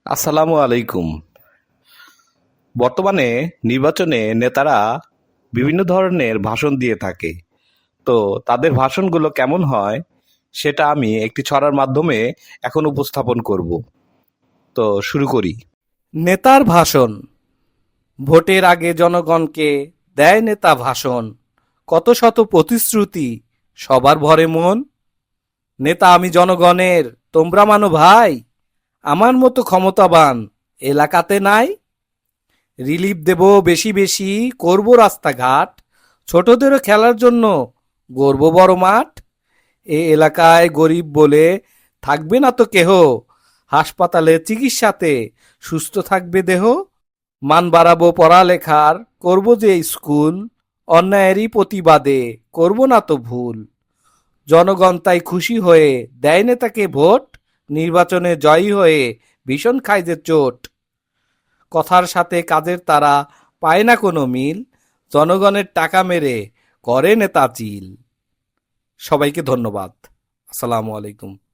আসসালামু আলাইকুম। বর্তমানে নির্বাচনে নেতারা বিভিন্ন ধরনের ভাষণ দিয়ে থাকে। তো তাদের ভাষণগুলো কেমন হয় সেটা আমি একটি ছড়ার মাধ্যমে এখন উপস্থাপন করব। তো শুরু করি। নেতার ভাষণ। ভোটের আগে জনগণকে দেয় নেতা ভাষণ। কত শত প্রতিশ্রুতি, সবার ভরে মন। নেতা আমি জনগণের, তোমরা মানো ভাই, আমার মতো ক্ষমতাবান এলাকাতে নাই। রিলিফ দেব বেশি বেশি, করব রাস্তাঘাট, ছোটদেরও খেলার জন্য গড়ব বড় মাঠ। এ এলাকায় গরিব বলে থাকবে না তো কেহ, হাসপাতালে চিকিৎসাতে সুস্থ থাকবে দেহ। মান বাড়াবো পড়ালেখার, করব যে স্কুল, অন্যায়েরই প্রতিবাদে করব না তো ভুল। জনগণ তাই খুশি হয়ে দেয় নেতাকে ভোট, নির্বাচনে জয়ী হয়ে ভীষণ খায় যে চোট। কথার সাথে কাজের তারা পায় না কোনো মিল, জনগণের টাকা মেরে করে নেতা চিল। সবাইকে ধন্যবাদ। আসসালামু আলাইকুম।